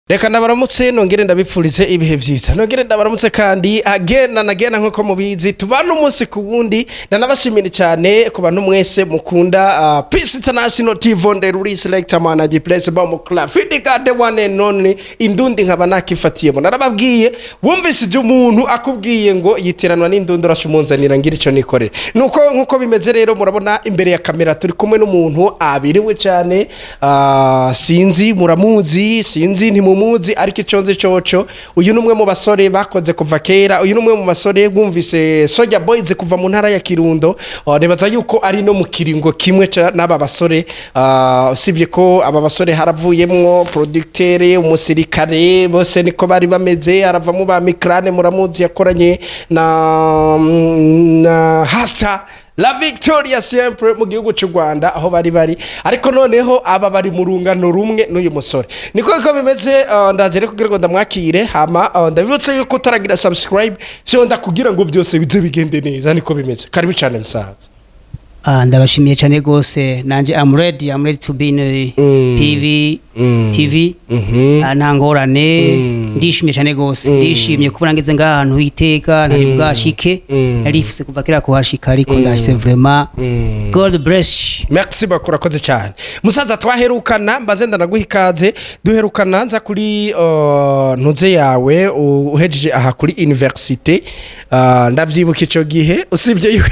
Reka ndabaramutse nongere ndabipfurize ibihe vyiza nongere ndabaramutse kandi agena nkuko mubizi tubana umunsi ku wundi ndanabashimira cyane ku bantu mwese mukunda Peace International TV on the release selector manager place ba mu club fitika the one and only indundi nkaba nakifatiyemo narababwiye wumvise umuntu akubwiye ngo yitiranwa n'indundi rashumunzanira ngira ico nikorera nuko nkuko bimeze rero murabona imbere ya kamera turi kumwe n'umuntu abiriwe cyane sinzi muramuzi sinzi ntimu muzi ariko iconze coco uyu numwe mu basore bakoze kuva kera uyu numwe mu basore bumvise Soja Boys kuva mu ntara ya Kirundo nebaza yuko ari no mu kiringo kimwe n'aba basore usibye ko aba basore haravuyemwo producteur umusirikare bose niko bari bameze aravamo ba Mikrane muramuzi yakoranye na Hasta La Victoria sempre mu gihugu cy'u Rwanda aho bari ariko noneho aba bari mu rungano rumwe n'uyu musore niko bimeze ndagere kugira ngo ndamwakire hama ndabibutse yuko utaragira subscribe cyo ndakugira ngo byose bize bigende neza niko bimeze karibu cyane musaza ndabashimiye cyane gose nanje I'm ready to be in TV ntangorane ndishimye cyane gose ndishimye kuba ngeze ngahantu hiteka ntari bwashike narifuse kuva kera kuhashika ariko ndashise vraiment God bless merci bakura koze cyane musaza twaherukana mbanze ndanaguha ikaze duherukana nza kuri ntuze yawe uhejeje aha kuri university ndavyibuka ico gihe usibye yuko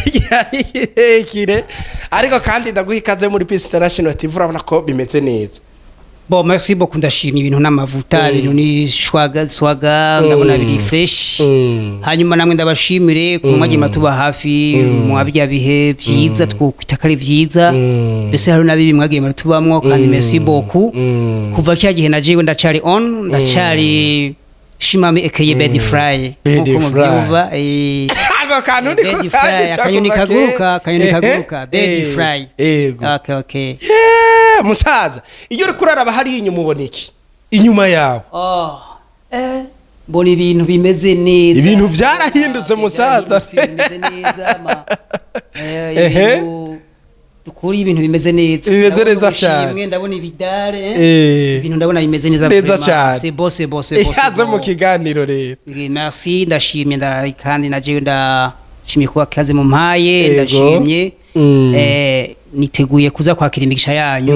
ariko kandi ndaguha ikaze muri Peace International TV urabona ko bimeze neza bon merci beaucoup ndashimye ibintu n'amavuta ibintu ni swaga ndabona biri fresh hanyuma namwe ndabashimire ku mwagi matuba hafi mu abya bihe byiza twokwita kare byiza bese hari nabibi mwagiye matubamwo kandi merci beaucoup kuva cya gihe najewe ndacari on ndacari shimami ekeye bed fry uko mubyumva ako kantu ni bed fry kanyoni kaguruka bed fry okay musaza iyo uri kuraraba hari inyuma ubona iki inyuma yawe mbona ibintu bimeze neza ibintu byarahindutse musaza bimeze neza dukuri ibintu bimeze neza cyane ndabona ibidare ibintu ndabona bimeze neza cyane c'est beau ikaze mu kiganiro rero merci ndashimye kandi naje ndashimye kuba kaze mu mpaye ndashimye niteguye kuza kwakira imigisha yanyu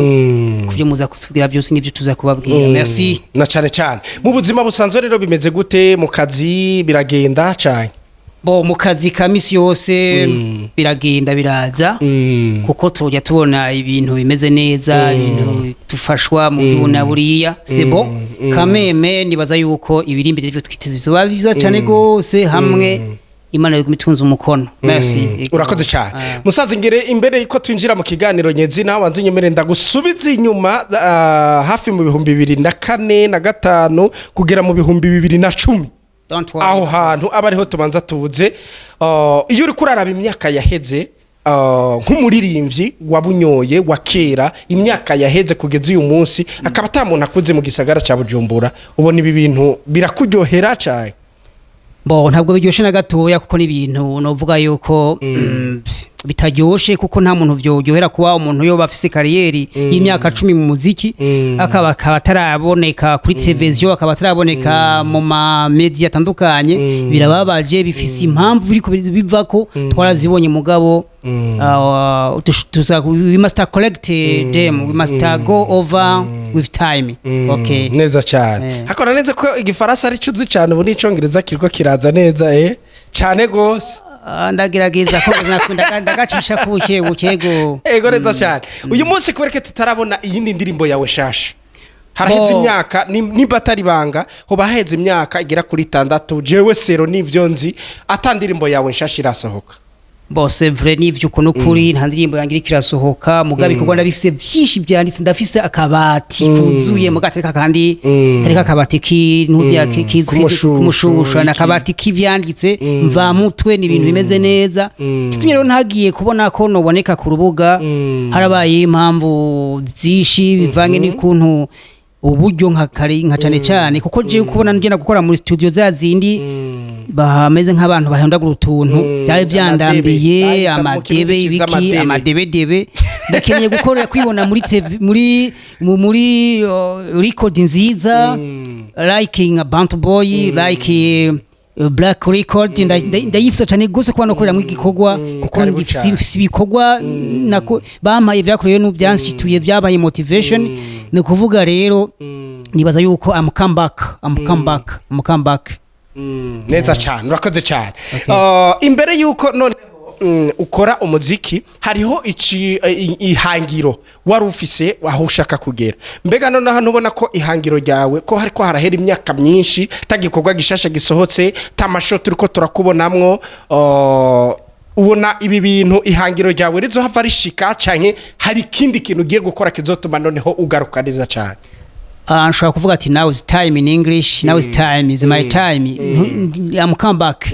kubyo muza kutubwira byose nibyo tuza kubabwira merci na cyane mu buzima busanzwe rero bimeze gute mu kazi biragenda cyane bo mu kazi kamisi yose biragenda biraza kuko tujya tubona ibintu bimeze neza ibintu tufashwa mu buna buriya sebo kameme nibaza yuko ibirimbire byo twiteze bizoba biza cyane gose hamwe Imana y'igumitunza umukono merci urakoze cyane musaza ngire imbere yuko twinjira mu kiganiro nyezi nawe wanze nyemere ndagusubiza inyuma hafi mu 2004 na 5 kugera mu 2010 aho hantu abariho tubanza tubuze iyo uri kuraraba imyaka yaheze nk'umuririmbyi wabunyoye wa kera imyaka yaheze kugeza uyu munsi akaba atamuntu akuze mu gisagara cya Bujumbura ubona ibi bintu birakuryohera cyane bo ntabwo biryoshe na gatoya kuko n'ibintu novuga yuko bitaryoshe kuko nta muntu byoryohera kuba umuntu yo bafise kariyeri y'imyaka 10 mu muziki akaba ataraboneka kuri televiziyo akaba ataraboneka mu ma media atandukanye birababaje bifise impamvu biriko bivako twarazibonye mugabo we must collect them we must go over with time okay neza cyane hakora neza ko igifaransa ari cuzi cyane ubu n'icongereza kiriko kiraza neza cyane gose ndagerageza ko ndagacisha kubukego ego neza cyane uyu munsi kubereke tutarabona iyindi ndirimbo yawe shasha haraheze imyaka nimba atari banga ho baheze imyaka igera kuri 6 jewe sero nivyo nzi atandirimbo yawe shasha irasohoka bose vrai nivyo uko nukuri nta ndirimbo yangira kirasohoka mugabe kuko ndabifise byinshi byanditse ndafise akabati kuzuye mugatereka kandi tereka akabati kintuzi kumushusha na akabati kivyanditse mva mutwe ni ibintu bimeze neza kitumye rero ntagiye kubona ko noboneka ku rubuga harabaye impamvu zishi bivange n'ikuntu uburyo nka cyane kuko je kubona ngenda gukora muri studio za zindi bahameze nk'abantu bahondagura utuntu byari byandambiye amadebe ibiki amadebe ndakeneye gukorera kwibona muri record nziza liking BantuBwoy like Black Record ndayifuza cyane gose kuba nokorera mu igikorwa kuko ndifise ibikorwa nako bampaye vyakorewe n'ubyanshituye vyabaye motivation ni kuvuga rero nibaza yuko I'm come back neza cyane urakoze cyane imbere yuko none ukora umuziki hariho ihangiro wari ufise aho ushaka kugera mbega none hano ubona ko ihangiro ryawe ko hariko harahera imyaka myinshi tagikorwa gishasha gisohotse tamasho turiko turakubonamwo ubona ibi bintu ihangiro ryawe rizohava rishika canke hari ikindi kintu ugiye gukora kizotuma noneho ugaruka neza cyane nshobora kuvuga ati now is time in English now is time is my time I'm come back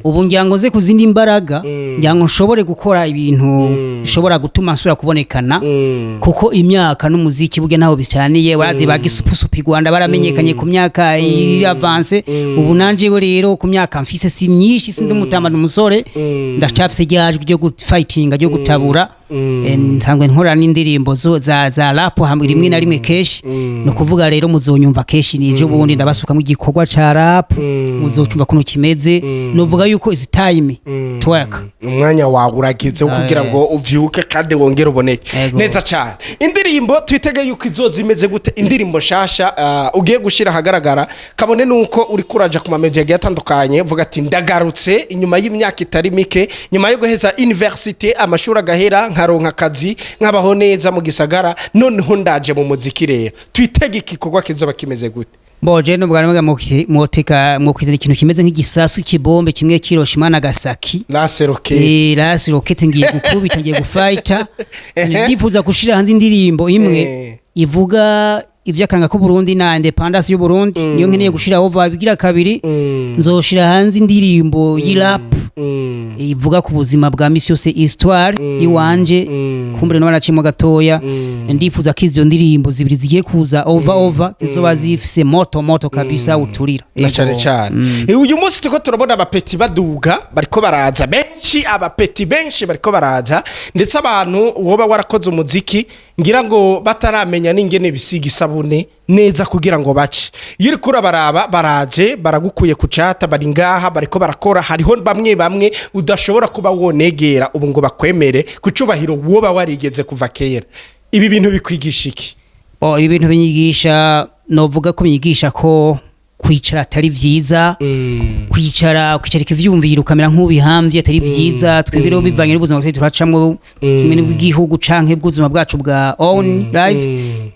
ubu ngirango nze kuzindi imbaraga ngirango nshobore gukora ibintu bishobora gutuma nsubira kubonekana kuko imyaka n'umuziki burya naho bicaniye warazi bagisupusupi Rwanda baramenyekanye ku myaka avance ubu nanje rero ku myaka mfise si myinshi sindi umutamba n'umusore ndacafise ryaje ryo fighting ryo gutabura nsangwe nkora n'indirimbo za rap hamwe rimwe na rimwe keshi no kuvuga rero muzonyumva keshi nije bundi ndabasuka mu gikorwa ca rap muzocyumva kuno kimeze novuga yuko is time to work umwanya wawe uragize kugira ngo uvyuke kandi wongere uboneke neza cyane indirimbo twitege yuko izoza imeze gute indirimbo shasha ugiye gushira hagaragara kabone nuko uri kuraja ku mamedia yatandukanye vuga ati ndagarutse inyuma y'imyaka itari mike nyuma yo guheza university amashuri agahera nkaronka akazi nkabaho neza mu gisagara noneho ndaje mu muziki rero twitege igikorwa kizoba kimeze gute boje no bwana moteka mu kwizera ikintu kimeze nk'igisasu kibombe kimwe Hiroshima na Nagasaki lase rocket ngiye gukubita ngiye gufighter ndifuza gushira hanze indirimbo imwe ivuga ivyakaranga ko Burundi na independence y'u Burundi niyo nkeneye gushira over bigira kabiri nzoshira hanze indirimbo y'irap ivuga ku buzima bwa misi yose histoire iwanje kumbure no banacimo gatoya ndifuza ko izo ndirimbo zibiri zigiye kuza over zizoba zifise moto kabisa uturira cyane uyu munsi tuko turabona abapeti baduga bariko baraza benshi abapeti benshi bariko baraza ndetse abantu woba warakoze umuziki ngira ngo bataramenya n'ingene bisiga isabune neza kugira ngo bace yiri kura baraba baraje baragukuye ku chat bari ngaha bariko barakora hariho bamwe udashobora kuba wonegera ubu ngo bakwemere kucubahiro woba warigeze kuva kera ibi bintu bikwigisha iki ibi bintu binyigisha novuga ko binyigisha ko kwicara atari vyiza kwicara ikivyumvira ukamera nk'ubihambye atari vyiza twebwe bivanye n'ubuzima bwacu turacamwe kimwe n'igihugu canke bw'ubuzima bwacu bwa own life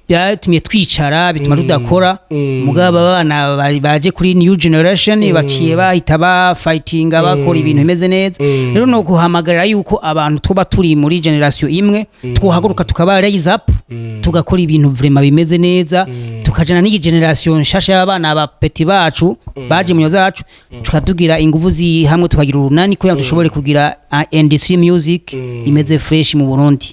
byatumye twicara bituma tudakora mugabo abana baje kuri new generation baciye bahita ba fighting bakora ibintu bimeze neza rero no guhamagarira yuko abantu tuba turi muri generation imwe twohaguruka tukaba raise up tugakora ibintu vraiment bimeze neza tukajana n'igi generation nshasha y'abana abapeti bacu baje mu zacu tukadugira inguvu hamwe tukagira urunani ko dushobore kugira industry music imeze fresh mu Burundi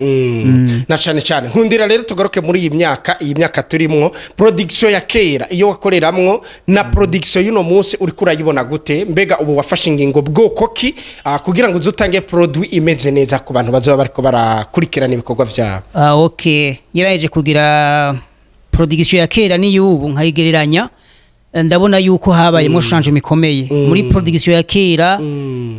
na cyane nkundira rero tugaruke muri iyi myaka turimwo production ya kera iyo wakoreramwo na production y'uno munsi uri kurayibona gute mbega ubu wafashe ingingo bwoko ki kugira ngo uzutange produit imeze neza ku bantu bazoba bariko barakurikirana ibikorwa vyabo okay yaraje kugira production ya kera ni y'ubu nkayigereranya ndabona yuko habaye mo change mikomeye muri production ya kera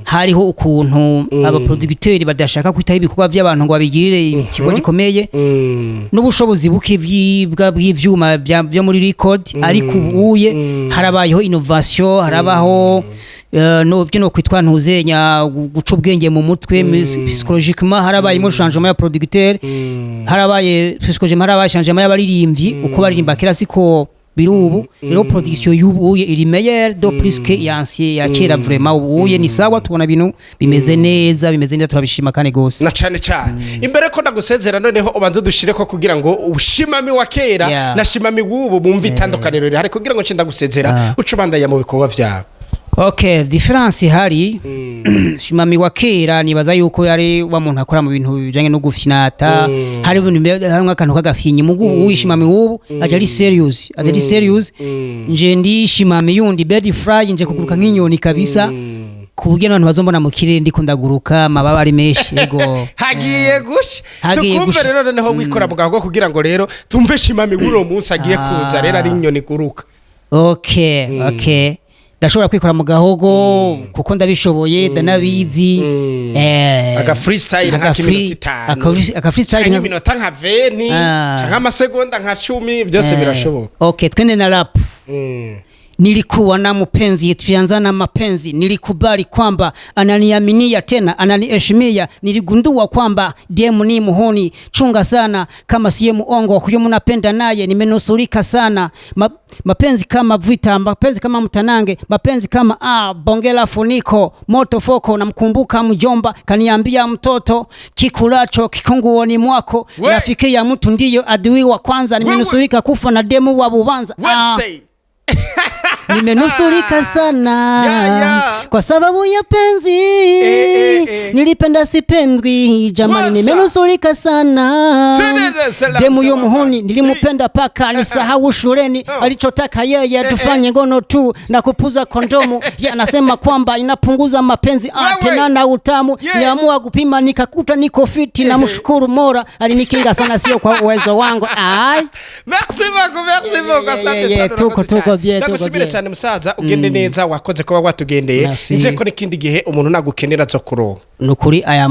hariho ukuntu aba producteurs badashaka kwitaho ibikorwa by'abantu ngo babigirire ikigo gikomeye n'ubushobozi buke bw'ivyuma byo muri record ariko ubuye harabayeho innovation harabaho no byo no kwitwa ntuzenya guca ubwenge mu mutwe psychologiquement harabaye mo changement ya producteur harabaye psychologiquement harabaye changement y'abaririmbyi uko baririmba kera siko birubu rero production y'ubuye iri meilleure do plus que yancier ya kera vraiment ubuye ni sawa tubona bintu bimeze neza turabishima kane gose na cyane imbere ko ndagusezera noneho ubanze dushire ko kugira ngo ubushimami wa kera na shimami w'ubu bumva itandukaniro hari kugira ngo ncinda gusezera ucubandanya mu bikorwa vyawe okay difference hari shimami wa kera nibaza yuko yari wa muntu akora mu bintu bijanye no gufinata hari ibintu hari akantu kagafinyi mugu wishimami wubu ajari serious nje ndi shimami yundi bird fry nje kuguruka nk'inyoni kabisa kuburyo abantu bazombona mu kirere ndiko ndaguruka amababa ari menshi yego hagiye gusha tukumve rero noneho wikora mugabo kugira ngo rero tumve shimami w'uno munsi agiye kuza rero ari inyoni guruka okay ndashobora kwikora mu gahogo kuko ndabishoboye ndanabizi aga freestyle nka kiminota 5 aka freestyle nka minota nka 20 cyangwa amasegonda nka 10 byose birashoboka. Okay, twende na rap. Nilikuwa na mpenzi, tulianza na mapenzi, nilikubali kwamba ananiaminia tena ananiheshimia, niligundua kwamba demu ni muhoni, chunga sana kama siye muongo, huyo mnapenda naye nimenusurika sana. Mapenzi kama vita, mapenzi kama mtanange, mapenzi kama bongela funiko, moto foko, namkumbuka mjomba kaniambia mtoto kikulacho kikunguoni mwako, rafiki ya mtu ndiyo adui wa kwanza, nimenusurika kufa na demu wa Bubanza. Nimenusurika sana kwa sababu ya penzi, nilipenda sipendwi jamani, nimenusurika sana. Demu yo muhoni nilimupenda paka nisahau shuleni, alichotaka yeye tufanye ngono tu na kupuza kondomu. Anasema kwamba inapunguza mapenzi tena na utamu. Niamua kupima nikakuta niko fiti, na mshukuru Mola alinikinga sana, sio kwa uwezo wangu. Merci beaucoup, asante sana. Tuko bien. Cyane musaza ugende neza, wakoze kuba watugendeye. Nze ko nikindi gihe umuntu nagukenera zo kuronka nukuri aya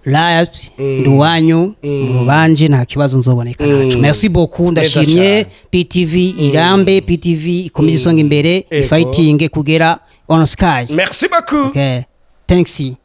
live nduwanyu mubanje nta kibazo nzoboneka naco. Merci beaucoup, ndashimye PTV irambe, PTV ikomeze isonga imbere, fighting kugera on sky. Merci beaucoup. Okay, thanks.